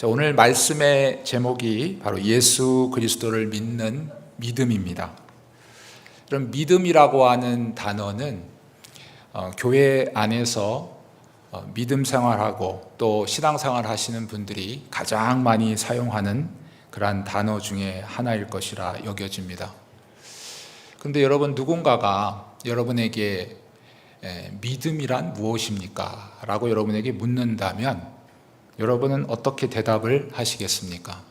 자, 오늘 말씀의 제목이 바로 예수 그리스도를 믿는 믿음입니다. 그럼 믿음이라고 하는 단어는 교회 안에서 믿음 생활하고 또 신앙 생활 하시는 분들이 가장 많이 사용하는 그러한 단어 중에 하나일 것이라 여겨집니다. 그런데 여러분, 누군가가 여러분에게 믿음이란 무엇입니까? 라고 여러분에게 묻는다면 여러분은 어떻게 대답을 하시겠습니까?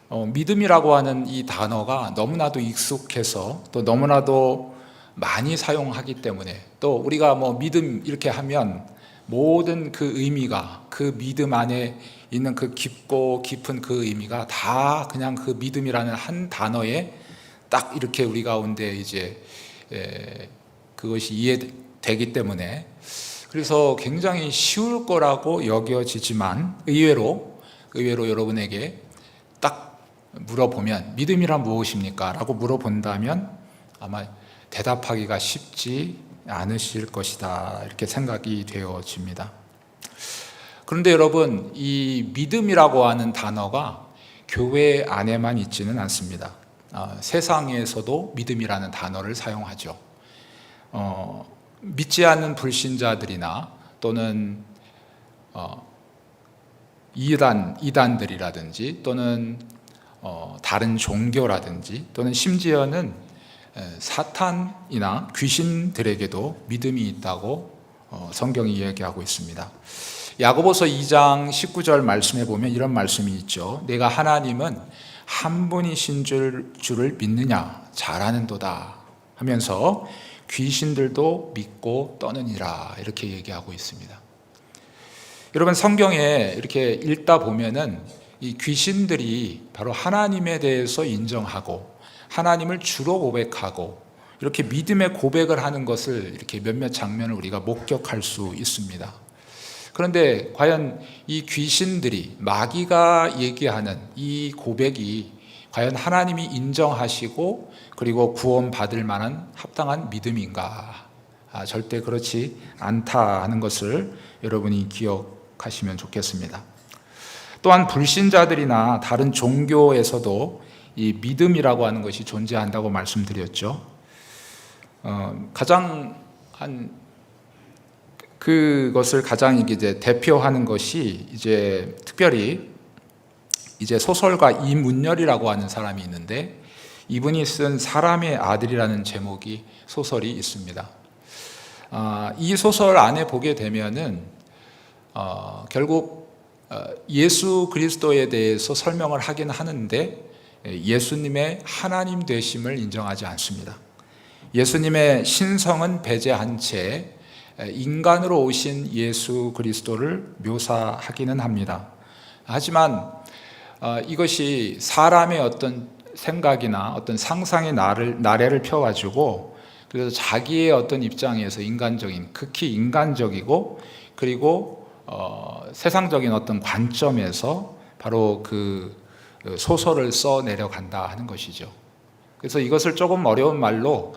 믿음이라고 하는 이 단어가 너무나도 익숙해서 또 너무나도 많이 사용하기 때문에 또 우리가 믿음 이렇게 하면 모든 그 의미가 그 믿음 안에 있는 그 깊고 깊은 그 의미가 다 그냥 그 믿음이라는 한 단어에 딱 이렇게 우리 가운데 이제 그것이 이해되기 때문에 그래서 굉장히 쉬울 거라고 여겨지지만 의외로 여러분에게 딱 물어보면 믿음이란 무엇입니까? 라고 물어본다면 아마 대답하기가 쉽지 않으실 것이다 이렇게 생각이 되어집니다. 그런데 여러분, 이 믿음이라고 하는 단어가 교회 안에만 있지는 않습니다. 세상에서도 믿음이라는 단어를 사용하죠. 믿지 않는 불신자들이나 또는 이단들이라든지 또는 다른 종교라든지 또는 심지어는 사탄이나 귀신들에게도 믿음이 있다고 성경이 이야기하고 있습니다. 야고보서 2장 19절 말씀에 보면 이런 말씀이 있죠. 내가 하나님은 한 분이신 줄을 믿느냐? 잘하는도다 하면서 귀신들도 믿고 떠느니라 이렇게 얘기하고 있습니다. 여러분, 성경에 이렇게 읽다 보면은 이 귀신들이 바로 하나님에 대해서 인정하고 하나님을 주로 고백하고 이렇게 믿음의 고백을 하는 것을 이렇게 몇몇 장면을 우리가 목격할 수 있습니다. 그런데 과연 이 귀신들이 마귀가 얘기하는 이 고백이 과연 하나님이 인정하시고 그리고 구원받을 만한 합당한 믿음인가? 절대 그렇지 않다 하는 것을 여러분이 기억하시면 좋겠습니다. 또한 불신자들이나 다른 종교에서도 이 믿음이라고 하는 것이 존재한다고 말씀드렸죠. 그것을 가장 이제 대표하는 것이 이제 특별히 이제 소설가 이문열이라고 하는 사람이 있는데 이분이 쓴 사람의 아들이라는 제목이 소설이 있습니다. 이 소설 안에 보게 되면은 결국 예수 그리스도에 대해서 설명을 하긴 하는데 예수님의 하나님 되심을 인정하지 않습니다. 예수님의 신성은 배제한 채 인간으로 오신 예수 그리스도를 묘사하기는 합니다. 하지만 이것이 사람의 어떤 생각이나 어떤 상상의 나래를 펴가지고 그래서 자기의 어떤 입장에서 극히 인간적이고 그리고 세상적인 어떤 관점에서 바로 그 소설을 써 내려간다 하는 것이죠. 그래서 이것을 조금 어려운 말로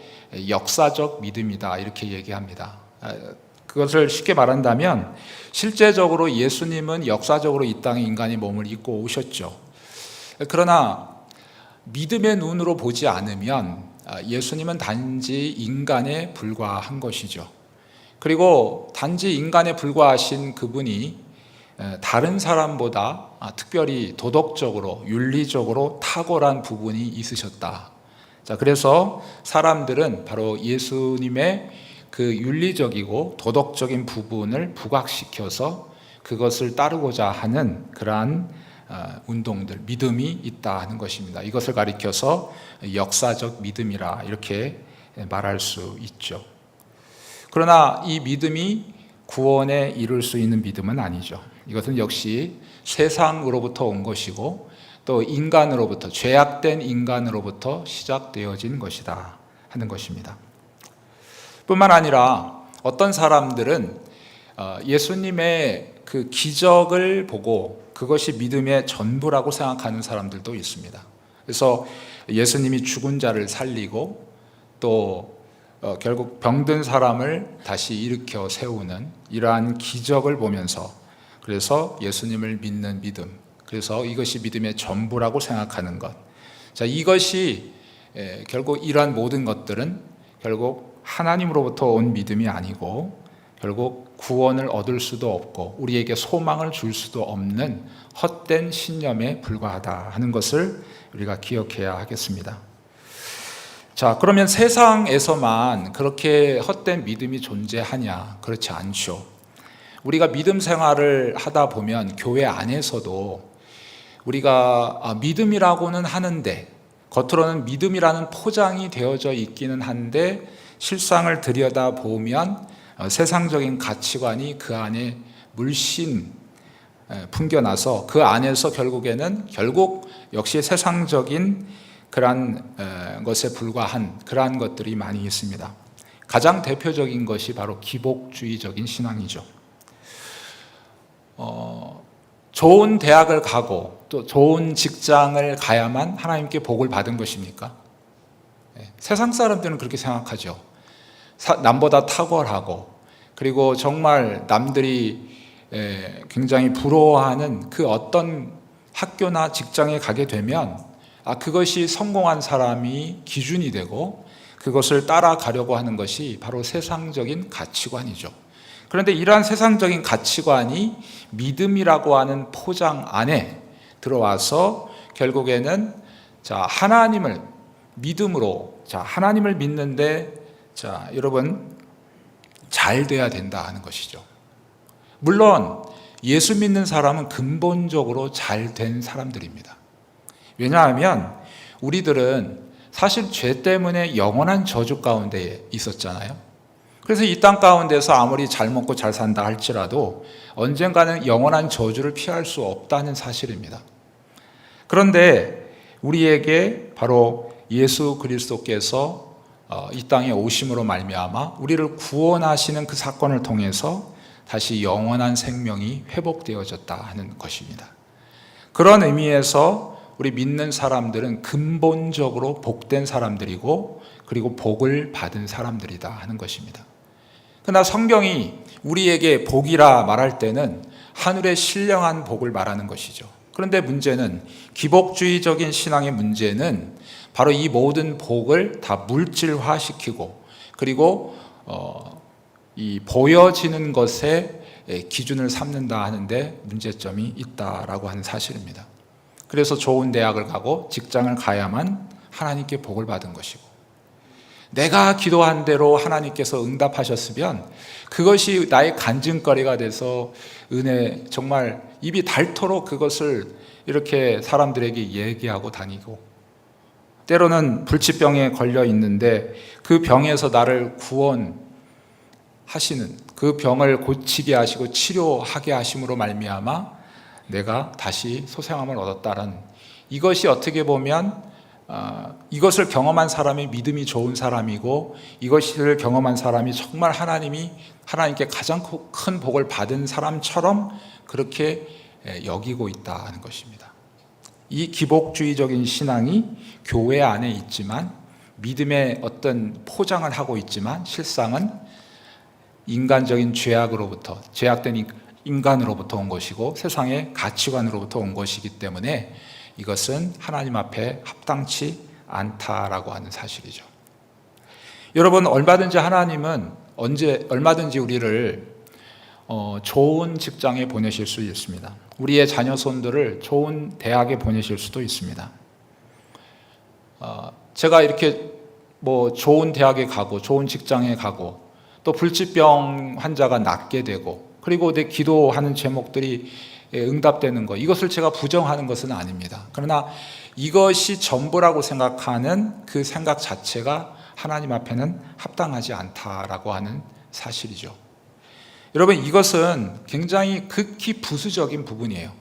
역사적 믿음이다 이렇게 얘기합니다. 그것을 쉽게 말한다면 실제적으로 예수님은 역사적으로 이 땅에 인간의 몸을 입고 오셨죠. 그러나 믿음의 눈으로 보지 않으면 예수님은 단지 인간에 불과한 것이죠. 그리고 단지 인간에 불과하신 그분이 다른 사람보다 특별히 도덕적으로 윤리적으로 탁월한 부분이 있으셨다. 자, 그래서 사람들은 바로 예수님의 그 윤리적이고 도덕적인 부분을 부각시켜서 그것을 따르고자 하는 그러한 운동들, 믿음이 있다 하는 것입니다. 이것을 가리켜서 역사적 믿음이라 이렇게 말할 수 있죠. 그러나 이 믿음이 구원에 이룰 수 있는 믿음은 아니죠. 이것은 역시 세상으로부터 온 것이고 또 인간으로부터, 죄악된 인간으로부터 시작되어진 것이다 하는 것입니다. 뿐만 아니라 어떤 사람들은 예수님의 그 기적을 보고 그것이 믿음의 전부라고 생각하는 사람들도 있습니다. 그래서 예수님이 죽은 자를 살리고 또 결국 병든 사람을 다시 일으켜 세우는 이러한 기적을 보면서 그래서 예수님을 믿는 믿음, 그래서 이것이 믿음의 전부라고 생각하는 것. 자, 이것이 결국 이러한 모든 것들은 결국 하나님으로부터 온 믿음이 아니고 결국 구원을 얻을 수도 없고 우리에게 소망을 줄 수도 없는 헛된 신념에 불과하다 하는 것을 우리가 기억해야 하겠습니다. 자, 그러면 세상에서만 그렇게 헛된 믿음이 존재하냐? 그렇지 않죠. 우리가 믿음 생활을 하다 보면 교회 안에서도 우리가 믿음이라고는 하는데 겉으로는 믿음이라는 포장이 되어져 있기는 한데 실상을 들여다보면 세상적인 가치관이 그 안에 물씬 풍겨나서 그 안에서 결국 역시 세상적인 그러한 것에 불과한 그러한 것들이 많이 있습니다. 가장 대표적인 것이 바로 기복주의적인 신앙이죠. 좋은 대학을 가고 또 좋은 직장을 가야만 하나님께 복을 받은 것입니까? 세상 사람들은 그렇게 생각하죠. 남보다 탁월하고 그리고 정말 남들이 굉장히 부러워하는 그 어떤 학교나 직장에 가게 되면 그것이 성공한 사람이 기준이 되고 그것을 따라가려고 하는 것이 바로 세상적인 가치관이죠. 그런데 이러한 세상적인 가치관이 믿음이라고 하는 포장 안에 들어와서 결국에는 하나님을 믿음으로 하나님을 믿는데 여러분 잘 돼야 된다 하는 것이죠. 물론 예수 믿는 사람은 근본적으로 잘 된 사람들입니다. 왜냐하면 우리들은 사실 죄 때문에 영원한 저주 가운데 있었잖아요. 그래서 이 땅 가운데서 아무리 잘 먹고 잘 산다 할지라도 언젠가는 영원한 저주를 피할 수 없다는 사실입니다. 그런데 우리에게 바로 예수 그리스도께서 이 땅에 오심으로 말미암아 우리를 구원하시는 그 사건을 통해서 다시 영원한 생명이 회복되어졌다 하는 것입니다. 그런 의미에서 우리 믿는 사람들은 근본적으로 복된 사람들이고 그리고 복을 받은 사람들이다 하는 것입니다. 그러나 성경이 우리에게 복이라 말할 때는 하늘의 신령한 복을 말하는 것이죠. 그런데 문제는 기복주의적인 신앙의 문제는 바로 이 모든 복을 다 물질화시키고 그리고 이 보여지는 것에 기준을 삼는다 하는데 문제점이 있다라고 하는 사실입니다. 그래서 좋은 대학을 가고 직장을 가야만 하나님께 복을 받은 것이고 내가 기도한 대로 하나님께서 응답하셨으면 그것이 나의 간증거리가 돼서 정말 입이 닳도록 그것을 이렇게 사람들에게 얘기하고 다니고 때로는 불치병에 걸려 있는데 그 병에서 나를 구원하시는 그 병을 고치게 하시고 치료하게 하심으로 말미암아 내가 다시 소생함을 얻었다는 이것이 어떻게 보면 이것을 경험한 사람이 믿음이 좋은 사람이고 이것을 경험한 사람이 정말 하나님께 가장 큰 복을 받은 사람처럼 그렇게 여기고 있다 하는 것입니다. 이 기복주의적인 신앙이 교회 안에 있지만 믿음의 어떤 포장을 하고 있지만 실상은 인간적인 죄악된 인간으로부터 온 것이고 세상의 가치관으로부터 온 것이기 때문에 이것은 하나님 앞에 합당치 않다라고 하는 사실이죠. 여러분, 하나님은 얼마든지 우리를 좋은 직장에 보내실 수 있습니다. 우리의 자녀손들을 좋은 대학에 보내실 수도 있습니다. 제가 이렇게 좋은 대학에 가고 좋은 직장에 가고 또 불치병 환자가 낫게 되고 그리고 내 기도하는 제목들이 응답되는 것, 이것을 제가 부정하는 것은 아닙니다. 그러나 이것이 전부라고 생각하는 그 생각 자체가 하나님 앞에는 합당하지 않다라고 하는 사실이죠. 여러분, 이것은 굉장히 극히 부수적인 부분이에요.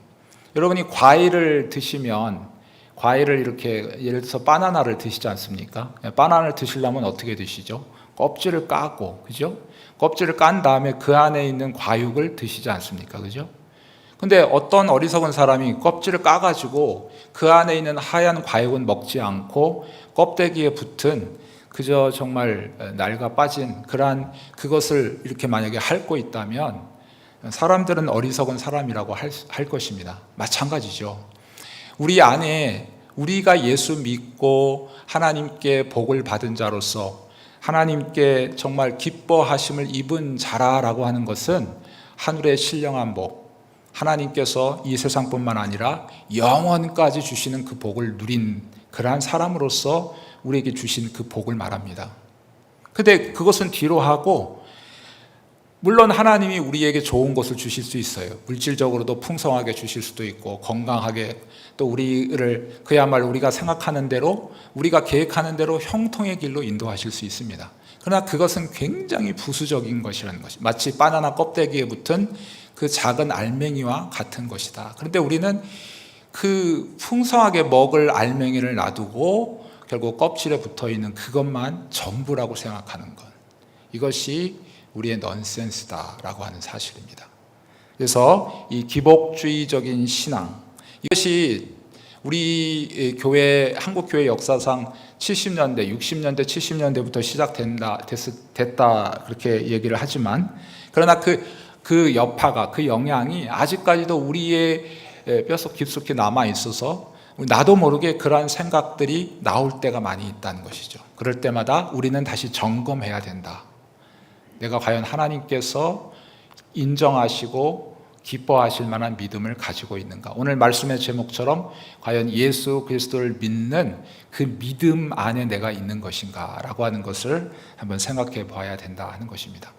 여러분이 과일을 드시면 과일을 이렇게 예를 들어서 바나나를 드시지 않습니까? 바나나를 드시려면 어떻게 드시죠? 껍질을 까고, 그죠? 껍질을 깐 다음에 그 안에 있는 과육을 드시지 않습니까? 그죠? 근데 어떤 어리석은 사람이 껍질을 까가지고 그 안에 있는 하얀 과육은 먹지 않고 껍데기에 붙은 그저 정말 낡아 빠진 그것을 이렇게 만약에 핥고 있다면 사람들은 어리석은 사람이라고 할 것입니다. 마찬가지죠. 우리 안에 우리가 예수 믿고 하나님께 복을 받은 자로서 하나님께 정말 기뻐하심을 입은 자라라고 하는 것은 하늘의 신령한 복, 하나님께서 이 세상뿐만 아니라 영원까지 주시는 그 복을 누린 그러한 사람으로서 우리에게 주신 그 복을 말합니다. 근데 그것은 뒤로 하고, 물론 하나님이 우리에게 좋은 것을 주실 수 있어요. 물질적으로도 풍성하게 주실 수도 있고, 건강하게, 또 우리를 그야말로 우리가 생각하는 대로, 우리가 계획하는 대로 형통의 길로 인도하실 수 있습니다. 그러나 그것은 굉장히 부수적인 것이라는 것이, 마치 바나나 껍데기에 붙은 그 작은 알맹이와 같은 것이다. 그런데 우리는 그 풍성하게 먹을 알맹이를 놔두고 결국 껍질에 붙어있는 그것만 전부라고 생각하는 것, 이것이 우리의 넌센스다라고 하는 사실입니다. 그래서 이 기복주의적인 신앙, 이것이 우리 교회, 한국 교회 역사상 70년대, 60년대, 70년대부터 됐다 그렇게 얘기를 하지만, 그러나 그 여파가, 그 영향이 아직까지도 우리의 뼛속 깊숙이 남아 있어서 나도 모르게 그러한 생각들이 나올 때가 많이 있다는 것이죠. 그럴 때마다 우리는 다시 점검해야 된다. 내가 과연 하나님께서 인정하시고 기뻐하실 만한 믿음을 가지고 있는가? 오늘 말씀의 제목처럼 과연 예수 그리스도를 믿는 그 믿음 안에 내가 있는 것인가? 라고 하는 것을 한번 생각해 봐야 된다 하는 것입니다.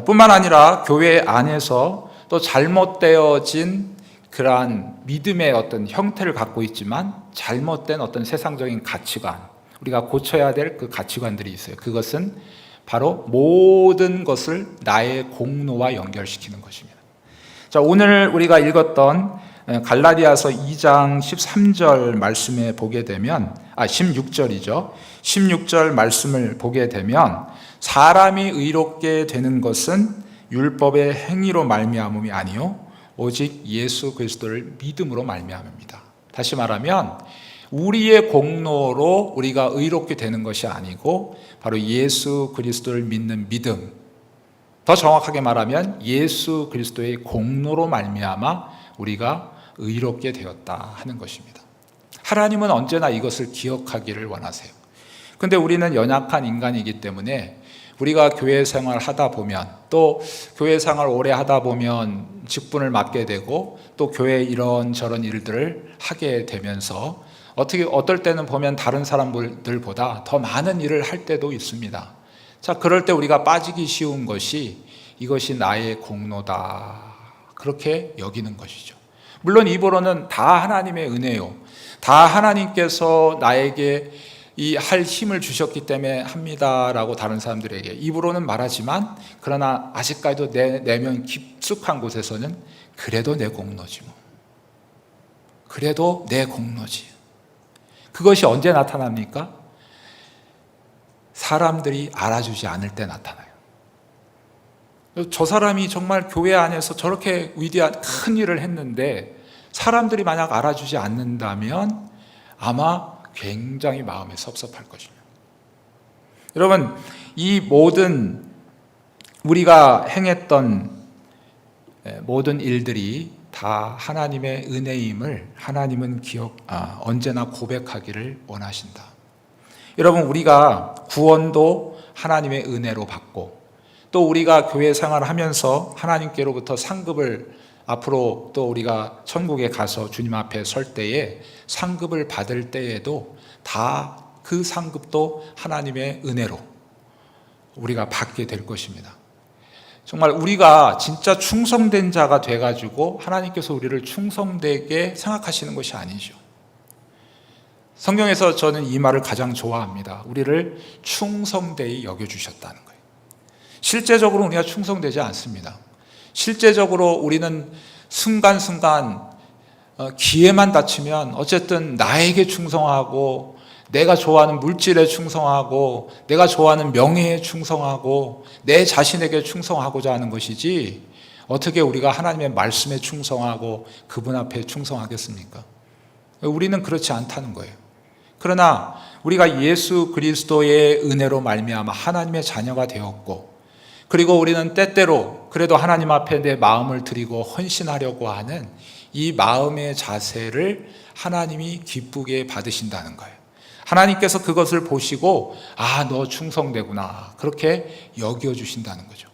뿐만 아니라 교회 안에서 또 잘못되어진 그러한 믿음의 어떤 형태를 갖고 있지만 잘못된 어떤 세상적인 가치관, 우리가 고쳐야 될 그 가치관들이 있어요. 그것은 바로 모든 것을 나의 공로와 연결시키는 것입니다. 자, 오늘 우리가 읽었던 갈라디아서 2장 13절 말씀에 보게 되면, 16절이죠. 16절 말씀을 보게 되면, 사람이 의롭게 되는 것은 율법의 행위로 말미암음이 아니요 오직 예수 그리스도를 믿음으로 말미암습니다. 다시 말하면 우리의 공로로 우리가 의롭게 되는 것이 아니고 바로 예수 그리스도를 믿는 믿음, 더 정확하게 말하면 예수 그리스도의 공로로 말미암아 우리가 의롭게 되었다 하는 것입니다. 하나님은 언제나 이것을 기억하기를 원하세요. 그런데 우리는 연약한 인간이기 때문에 우리가 교회 생활 하다 보면, 또 교회 생활 오래 하다 보면 직분을 맡게 되고 또 교회 이런저런 일들을 하게 되면서 어떨 때는 보면 다른 사람들보다 더 많은 일을 할 때도 있습니다. 자, 그럴 때 우리가 빠지기 쉬운 것이 이것이 나의 공로다, 그렇게 여기는 것이죠. 물론 입으로는 다 하나님의 은혜요, 다 하나님께서 나에게 이 할 힘을 주셨기 때문에 합니다라고 다른 사람들에게 입으로는 말하지만, 그러나 아직까지도 내 내면 깊숙한 곳에서는 그래도 내 공로지 뭐, 그래도 내 공로지. 그것이 언제 나타납니까? 사람들이 알아주지 않을 때 나타나요. 저 사람이 정말 교회 안에서 저렇게 위대한 큰 일을 했는데 사람들이 만약 알아주지 않는다면 아마 굉장히 마음에 섭섭할 것입니다. 여러분, 이 모든 우리가 행했던 모든 일들이 다 하나님의 은혜임을 하나님은 언제나 고백하기를 원하신다. 여러분, 우리가 구원도 하나님의 은혜로 받고, 또 우리가 교회 생활을 하면서 하나님께로부터 상급을, 앞으로 또 우리가 천국에 가서 주님 앞에 설 때에 상급을 받을 때에도 다 그 상급도 하나님의 은혜로 우리가 받게 될 것입니다. 정말 우리가 진짜 충성된 자가 돼가지고 하나님께서 우리를 충성되게 생각하시는 것이 아니죠. 성경에서 저는 이 말을 가장 좋아합니다. 우리를 충성되이 여겨주셨다는 거예요. 실제적으로 우리가 충성되지 않습니다. 실제적으로 우리는 순간순간 기회만 닥치면 어쨌든 나에게 충성하고, 내가 좋아하는 물질에 충성하고, 내가 좋아하는 명예에 충성하고, 내 자신에게 충성하고자 하는 것이지, 어떻게 우리가 하나님의 말씀에 충성하고 그분 앞에 충성하겠습니까? 우리는 그렇지 않다는 거예요. 그러나 우리가 예수 그리스도의 은혜로 말미암아 하나님의 자녀가 되었고, 그리고 우리는 때때로 그래도 하나님 앞에 내 마음을 드리고 헌신하려고 하는 이 마음의 자세를 하나님이 기쁘게 받으신다는 거예요. 하나님께서 그것을 보시고 너 충성되구나 그렇게 여겨주신다는 거죠.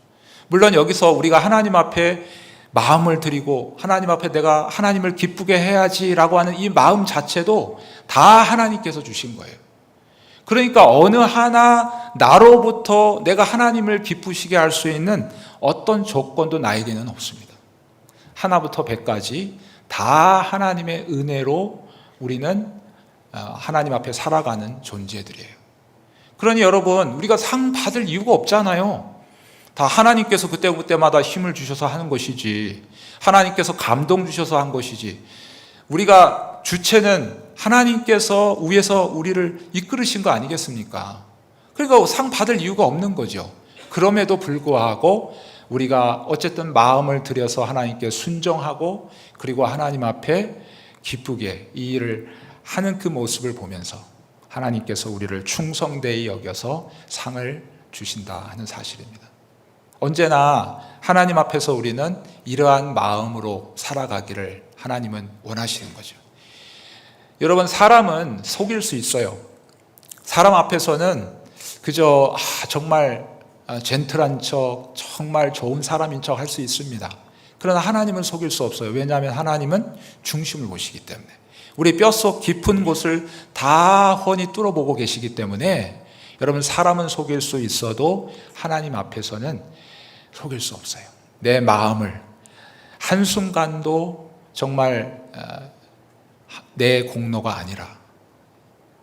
물론 여기서 우리가 하나님 앞에 마음을 드리고 하나님 앞에 내가 하나님을 기쁘게 해야지라고 하는 이 마음 자체도 다 하나님께서 주신 거예요. 그러니까 어느 하나 나로부터 내가 하나님을 기쁘시게 할 수 있는 어떤 조건도 나에게는 없습니다. 하나부터 100까지 다 하나님의 은혜로 우리는 하나님 앞에 살아가는 존재들이에요. 그러니 여러분, 우리가 상 받을 이유가 없잖아요. 다 하나님께서 그때마다 힘을 주셔서 하는 것이지, 하나님께서 감동 주셔서 한 것이지, 우리가 주체는 하나님께서 위에서 우리를 이끌으신 거 아니겠습니까? 그러니까 상 받을 이유가 없는 거죠. 그럼에도 불구하고 우리가 어쨌든 마음을 들여서 하나님께 순종하고 그리고 하나님 앞에 기쁘게 이 일을 하는 그 모습을 보면서 하나님께서 우리를 충성되이 여겨서 상을 주신다 하는 사실입니다. 언제나 하나님 앞에서 우리는 이러한 마음으로 살아가기를 하나님은 원하시는 거죠. 여러분, 사람은 속일 수 있어요. 사람 앞에서는 그저 정말 젠틀한 척, 정말 좋은 사람인 척 할 수 있습니다. 그러나 하나님은 속일 수 없어요. 왜냐하면 하나님은 중심을 보시기 때문에, 우리 뼛속 깊은 곳을 다 훤히 뚫어보고 계시기 때문에 여러분, 사람은 속일 수 있어도 하나님 앞에서는 속일 수 없어요. 내 마음을 한순간도 정말 내 공로가 아니라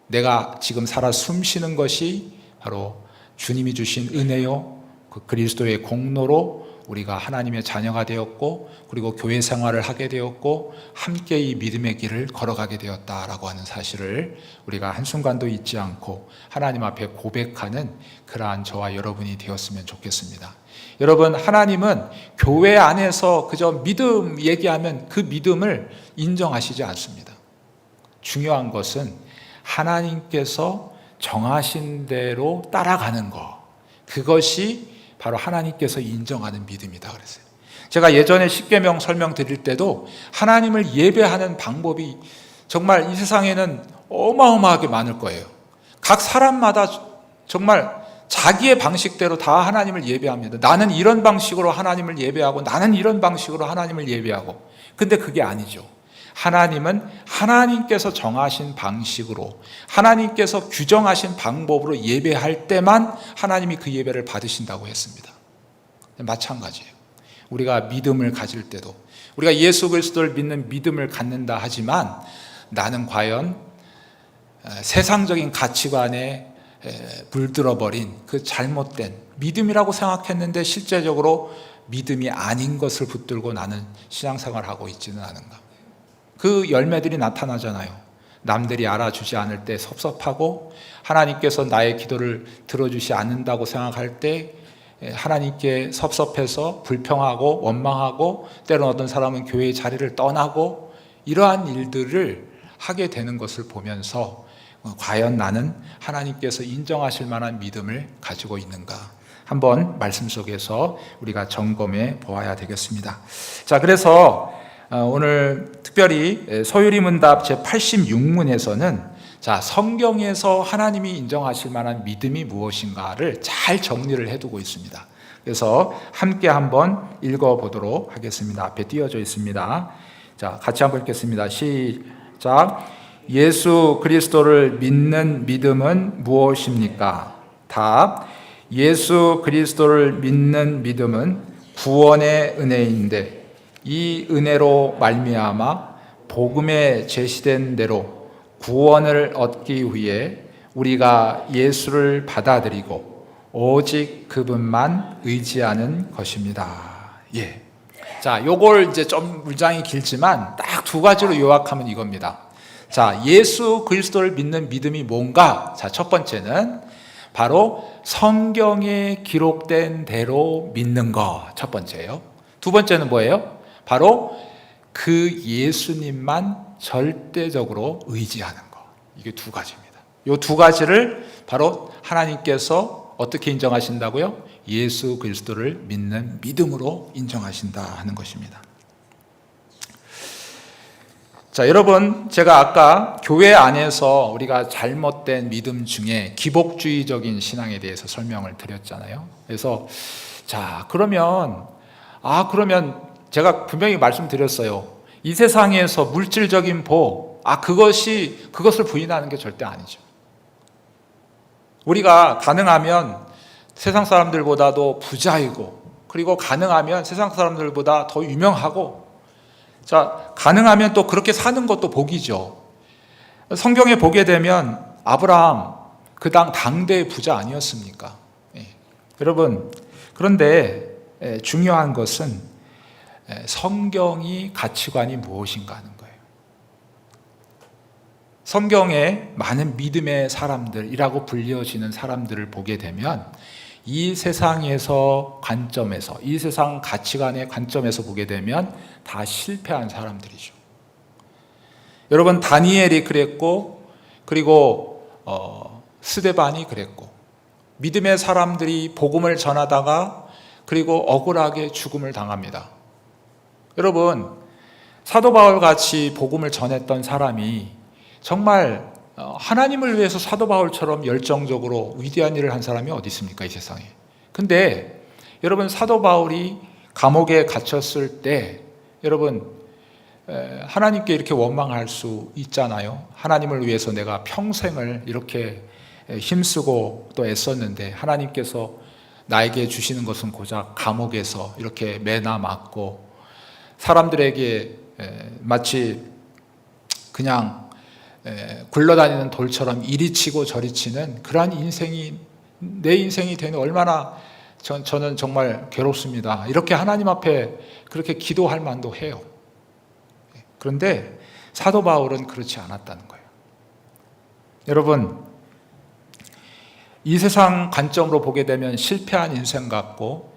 내가 지금 살아 숨쉬는 것이 바로 주님이 주신 은혜요, 그 그리스도의 공로로 우리가 하나님의 자녀가 되었고 그리고 교회 생활을 하게 되었고 함께 이 믿음의 길을 걸어가게 되었다라고 하는 사실을 우리가 한순간도 잊지 않고 하나님 앞에 고백하는 그러한 저와 여러분이 되었으면 좋겠습니다. 여러분, 하나님은 교회 안에서 그저 믿음 얘기하면 그 믿음을 인정하시지 않습니다. 중요한 것은 하나님께서 정하신 대로 따라가는 것, 그것이 바로 하나님께서 인정하는 믿음이다 그랬어요. 제가 예전에 십계명 설명드릴 때도 하나님을 예배하는 방법이 정말 이 세상에는 어마어마하게 많을 거예요. 각 사람마다 정말 자기의 방식대로 다 하나님을 예배합니다. 나는 이런 방식으로 하나님을 예배하고 나는 이런 방식으로 하나님을 예배하고, 근데 그게 아니죠. 하나님은 하나님께서 정하신 방식으로, 하나님께서 규정하신 방법으로 예배할 때만 하나님이 그 예배를 받으신다고 했습니다. 마찬가지예요. 우리가 믿음을 가질 때도, 우리가 예수 그리스도를 믿는 믿음을 갖는다 하지만 나는 과연 세상적인 가치관에 물들어버린 그 잘못된 믿음이라고 생각했는데 실제적으로 믿음이 아닌 것을 붙들고 나는 신앙생활을 하고 있지는 않은가. 그 열매들이 나타나잖아요. 남들이 알아주지 않을 때 섭섭하고, 하나님께서 나의 기도를 들어주지 않는다고 생각할 때 하나님께 섭섭해서 불평하고 원망하고, 때로는 어떤 사람은 교회의 자리를 떠나고, 이러한 일들을 하게 되는 것을 보면서 과연 나는 하나님께서 인정하실 만한 믿음을 가지고 있는가, 한번 말씀 속에서 우리가 점검해 보아야 되겠습니다. 자, 그래서 오늘 특별히 소유리문답 제86문에서는 자, 성경에서 하나님이 인정하실 만한 믿음이 무엇인가를 잘 정리를 해두고 있습니다. 그래서 함께 한번 읽어보도록 하겠습니다. 앞에 띄어져 있습니다. 자, 같이 한번 읽겠습니다. 시작. 예수 그리스도를 믿는 믿음은 무엇입니까? 답. 예수 그리스도를 믿는 믿음은 구원의 은혜인데 이 은혜로 말미암아 복음에 제시된 대로 구원을 얻기 위해 우리가 예수를 받아들이고 오직 그분만 의지하는 것입니다. 예. 자, 요걸 이제 좀 문장이 길지만 딱 두 가지로 요약하면 이겁니다. 자, 예수 그리스도를 믿는 믿음이 뭔가? 자, 첫 번째는 바로 성경에 기록된 대로 믿는 것, 첫 번째예요. 두 번째는 뭐예요? 바로 그 예수님만 절대적으로 의지하는 것. 이게 두 가지입니다. 이 두 가지를 바로 하나님께서 어떻게 인정하신다고요? 예수 그리스도를 믿는 믿음으로 인정하신다 하는 것입니다. 자, 여러분, 제가 아까 교회 안에서 우리가 잘못된 믿음 중에 기복주의적인 신앙에 대해서 설명을 드렸잖아요. 그래서 자, 그러면 제가 분명히 말씀드렸어요. 이 세상에서 물질적인 복, 그것을 부인하는 게 절대 아니죠. 우리가 가능하면 세상 사람들보다도 부자이고, 그리고 가능하면 세상 사람들보다 더 유명하고, 자, 가능하면 또 그렇게 사는 것도 복이죠. 성경에 보게 되면 아브라함 그 당대의 부자 아니었습니까? 여러분, 그런데 중요한 것은 성경이 가치관이 무엇인가 하는 거예요. 성경에 많은 믿음의 사람들이라고 불려지는 사람들을 보게 되면 이 세상에서 관점에서, 이 세상 가치관의 관점에서 보게 되면 다 실패한 사람들이죠. 여러분, 다니엘이 그랬고, 그리고 스데반이 그랬고, 믿음의 사람들이 복음을 전하다가 그리고 억울하게 죽음을 당합니다. 여러분, 사도 바울 같이 복음을 전했던 사람이 정말 하나님을 위해서 사도 바울처럼 열정적으로 위대한 일을 한 사람이 어디 있습니까, 이 세상에. 근데 여러분, 사도 바울이 감옥에 갇혔을 때 여러분, 하나님께 이렇게 원망할 수 있잖아요. 하나님을 위해서 내가 평생을 이렇게 힘쓰고 또 애썼는데 하나님께서 나에게 주시는 것은 고작 감옥에서 이렇게 매나 맞고 사람들에게 마치 그냥 굴러다니는 돌처럼 이리 치고 저리 치는 그러한 인생이 내 인생이 되는 얼마나 저는 정말 괴롭습니다. 이렇게 하나님 앞에 그렇게 기도할 만도 해요. 그런데 사도 바울은 그렇지 않았다는 거예요. 여러분, 이 세상 관점으로 보게 되면 실패한 인생 같고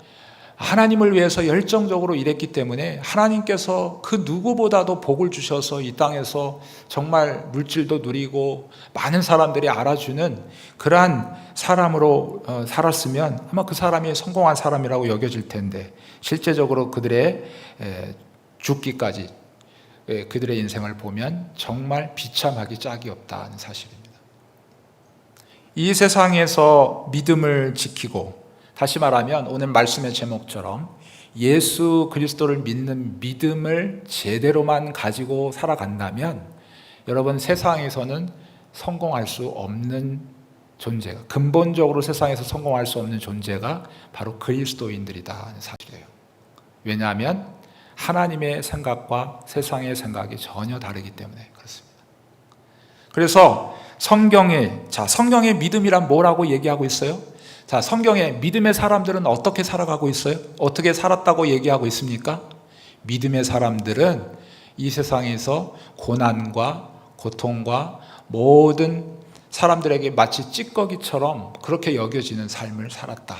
하나님을 위해서 열정적으로 일했기 때문에 하나님께서 그 누구보다도 복을 주셔서 이 땅에서 정말 물질도 누리고 많은 사람들이 알아주는 그러한 사람으로 살았으면 아마 그 사람이 성공한 사람이라고 여겨질 텐데 실제적으로 그들의 죽기까지 그들의 인생을 보면 정말 비참하기 짝이 없다는 사실입니다. 이 세상에서 믿음을 지키고, 다시 말하면 오늘 말씀의 제목처럼 예수 그리스도를 믿는 믿음을 제대로만 가지고 살아간다면 여러분, 세상에서는 성공할 수 없는 존재가, 근본적으로 세상에서 성공할 수 없는 존재가 바로 그리스도인들이다 하는 사실이에요. 왜냐하면 하나님의 생각과 세상의 생각이 전혀 다르기 때문에 그렇습니다. 그래서 성경의 믿음이란 뭐라고 얘기하고 있어요? 자, 성경의 믿음의 사람들은 어떻게 살아가고 있어요? 어떻게 살았다고 얘기하고 있습니까? 믿음의 사람들은 이 세상에서 고난과 고통과 모든 사람들에게 마치 찌꺼기처럼 그렇게 여겨지는 삶을 살았다.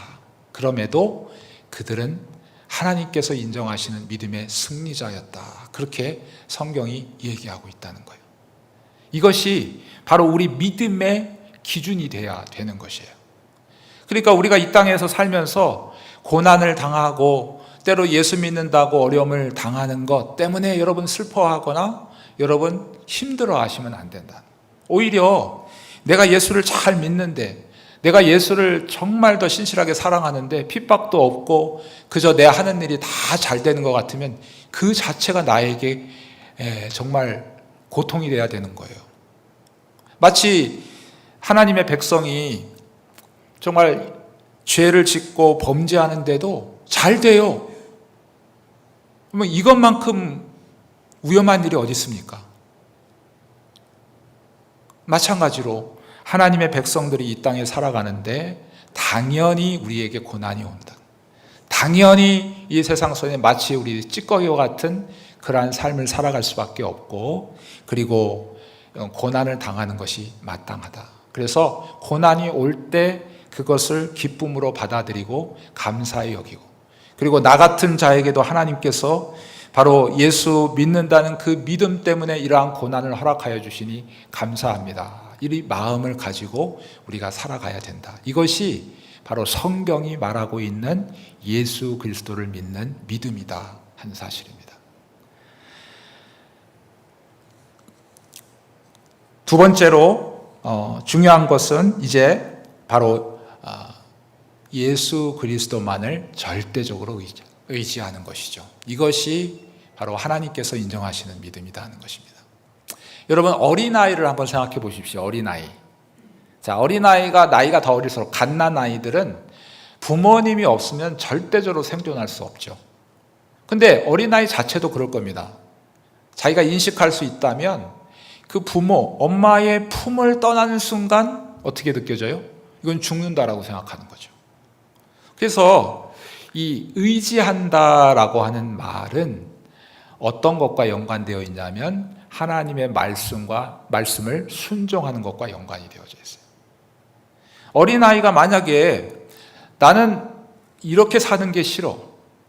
그럼에도 그들은 하나님께서 인정하시는 믿음의 승리자였다. 그렇게 성경이 얘기하고 있다는 거예요. 이것이 바로 우리 믿음의 기준이 돼야 되는 것이에요. 그러니까 우리가 이 땅에서 살면서 고난을 당하고 때로 예수 믿는다고 어려움을 당하는 것 때문에 여러분 슬퍼하거나 여러분 힘들어 하시면 안 된다. 오히려 내가 예수를 잘 믿는데, 내가 예수를 정말 더 신실하게 사랑하는데 핍박도 없고 그저 내 하는 일이 다 잘 되는 것 같으면 그 자체가 나에게 정말 고통이 돼야 되는 거예요. 마치 하나님의 백성이 정말 죄를 짓고 범죄하는데도 잘 돼요. 그러면 이것만큼 위험한 일이 어디 있습니까? 마찬가지로 하나님의 백성들이 이 땅에 살아가는데 당연히 우리에게 고난이 온다. 당연히 이 세상 속에 마치 우리 찌꺼기와 같은 그러한 삶을 살아갈 수밖에 없고, 그리고 고난을 당하는 것이 마땅하다. 그래서 고난이 올 때 그것을 기쁨으로 받아들이고 감사히 여기고, 그리고 나 같은 자에게도 하나님께서 바로 예수 믿는다는 그 믿음 때문에 이러한 고난을 허락하여 주시니 감사합니다. 이 마음을 가지고 우리가 살아가야 된다. 이것이 바로 성경이 말하고 있는 예수 그리스도를 믿는 믿음이다 하는 사실입니다. 두 번째로 중요한 것은 이제 바로 예수 그리스도만을 절대적으로 의지하는 것이죠. 이것이 바로 하나님께서 인정하시는 믿음이다 하는 것입니다. 여러분, 어린아이를 한번 생각해 보십시오. 어린아이. 자, 어린아이가 나이가 더 어릴수록 갓난아이들은 부모님이 없으면 절대적으로 생존할 수 없죠. 근데 어린아이 자체도 그럴 겁니다. 자기가 인식할 수 있다면 그 부모, 엄마의 품을 떠나는 순간 어떻게 느껴져요? 이건 죽는다라고 생각하는 거죠. 그래서 이 의지한다라고 하는 말은 어떤 것과 연관되어 있냐면 하나님의 말씀을 순종하는 것과 연관이 되어져 있어요. 어린아이가 만약에 나는 이렇게 사는 게 싫어,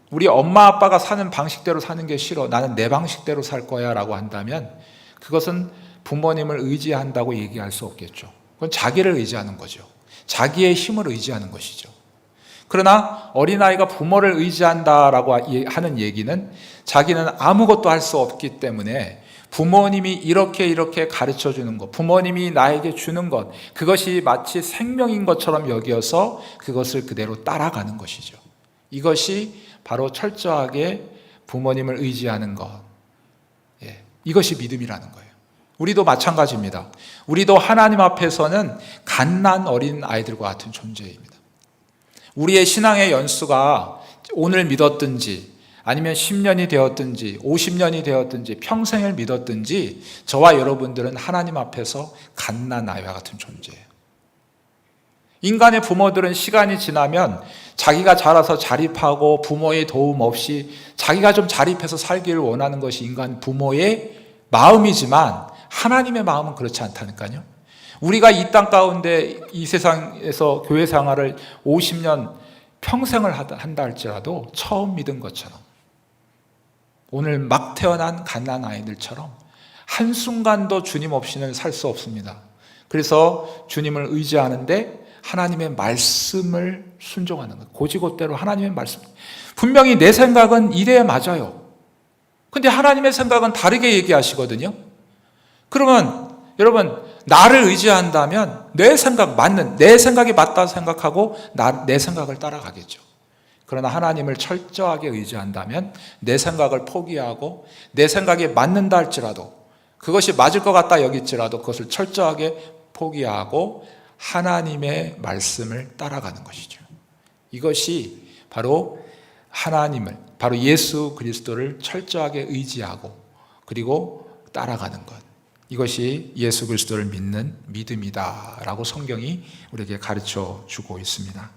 우리 엄마 아빠가 사는 방식대로 사는 게 싫어, 나는 내 방식대로 살 거야 라고 한다면 그것은 부모님을 의지한다고 얘기할 수 없겠죠. 그건 자기를 의지하는 거죠. 자기의 힘을 의지하는 것이죠. 그러나 어린아이가 부모를 의지한다라고 하는 얘기는 자기는 아무것도 할 수 없기 때문에 부모님이 이렇게 가르쳐 주는 것, 부모님이 나에게 주는 것, 그것이 마치 생명인 것처럼 여겨서 그것을 그대로 따라가는 것이죠. 이것이 바로 철저하게 부모님을 의지하는 것, 이것이 믿음이라는 거예요. 우리도 마찬가지입니다. 우리도 하나님 앞에서는 갓난 어린 아이들과 같은 존재입니다. 우리의 신앙의 연수가 오늘 믿었든지 아니면 10년이 되었든지 50년이 되었든지 평생을 믿었든지 저와 여러분들은 하나님 앞에서 갓난 아이와 같은 존재예요. 인간의 부모들은 시간이 지나면 자기가 자라서 자립하고 부모의 도움 없이 자기가 좀 자립해서 살기를 원하는 것이 인간 부모의 마음이지만 하나님의 마음은 그렇지 않다니까요. 우리가 이 땅 가운데 이 세상에서 교회 생활을 50년 평생을 한다 할지라도 처음 믿은 것처럼 오늘 막 태어난 갓난 아이들처럼 한순간도 주님 없이는 살 수 없습니다. 그래서 주님을 의지하는데 하나님의 말씀을 순종하는 것, 고지고대로 하나님의 말씀. 분명히 내 생각은 이래야 맞아요. 근데 하나님의 생각은 다르게 얘기하시거든요. 그러면 여러분, 나를 의지한다면 내 생각이 맞다 생각하고 내 생각을 따라가겠죠. 그러나 하나님을 철저하게 의지한다면 내 생각을 포기하고 내 생각이 맞는다 할지라도 그것이 맞을 것 같다 여길지라도 그것을 철저하게 포기하고 하나님의 말씀을 따라가는 것이죠. 이것이 바로 바로 예수 그리스도를 철저하게 의지하고 그리고 따라가는 것. 이것이 예수 그리스도를 믿는 믿음이다라고 성경이 우리에게 가르쳐 주고 있습니다.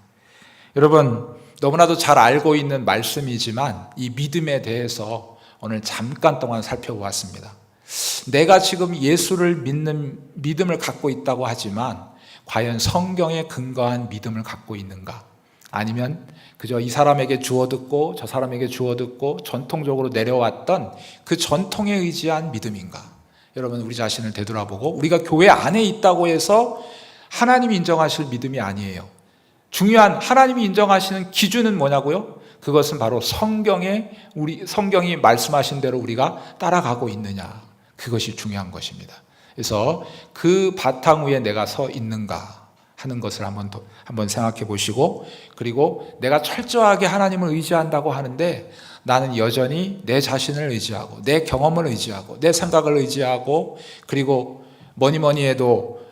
여러분, 너무나도 잘 알고 있는 말씀이지만 이 믿음에 대해서 오늘 잠깐 동안 살펴보았습니다. 내가 지금 예수를 믿는 믿음을 갖고 있다고 하지만 과연 성경에 근거한 믿음을 갖고 있는가? 아니면 그저 이 사람에게 주워 듣고 저 사람에게 주워 듣고 전통적으로 내려왔던 그 전통에 의지한 믿음인가? 여러분, 우리 자신을 되돌아보고 우리가 교회 안에 있다고 해서 하나님이 인정하실 믿음이 아니에요. 중요한 하나님이 인정하시는 기준은 뭐냐고요? 그것은 바로 성경이 말씀하신 대로 우리가 따라가고 있느냐. 그것이 중요한 것입니다. 그래서 그 바탕 위에 내가 서 있는가 하는 것을 한번 생각해 보시고, 그리고 내가 철저하게 하나님을 의지한다고 하는데 나는 여전히 내 자신을 의지하고 내 경험을 의지하고 내 생각을 의지하고, 그리고 뭐니 해도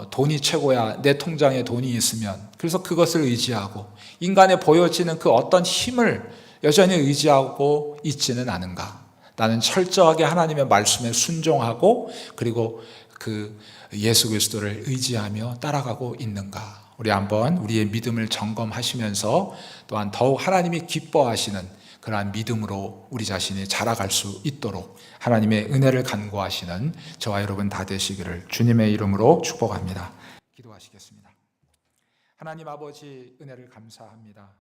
돈이 최고야, 내 통장에 돈이 있으면, 그래서 그것을 의지하고 인간에 보여지는 그 어떤 힘을 여전히 의지하고 있지는 않은가. 나는 철저하게 하나님의 말씀에 순종하고 그리고 그 예수 그리스도를 의지하며 따라가고 있는가. 우리 한번 우리의 믿음을 점검하시면서 또한 더욱 하나님이 기뻐하시는 그러한 믿음으로 우리 자신이 자라갈 수 있도록 하나님의 은혜를 간구하시는 저와 여러분 다 되시기를 주님의 이름으로 축복합니다. 기도하시겠습니다. 하나님 아버지, 은혜를 감사합니다.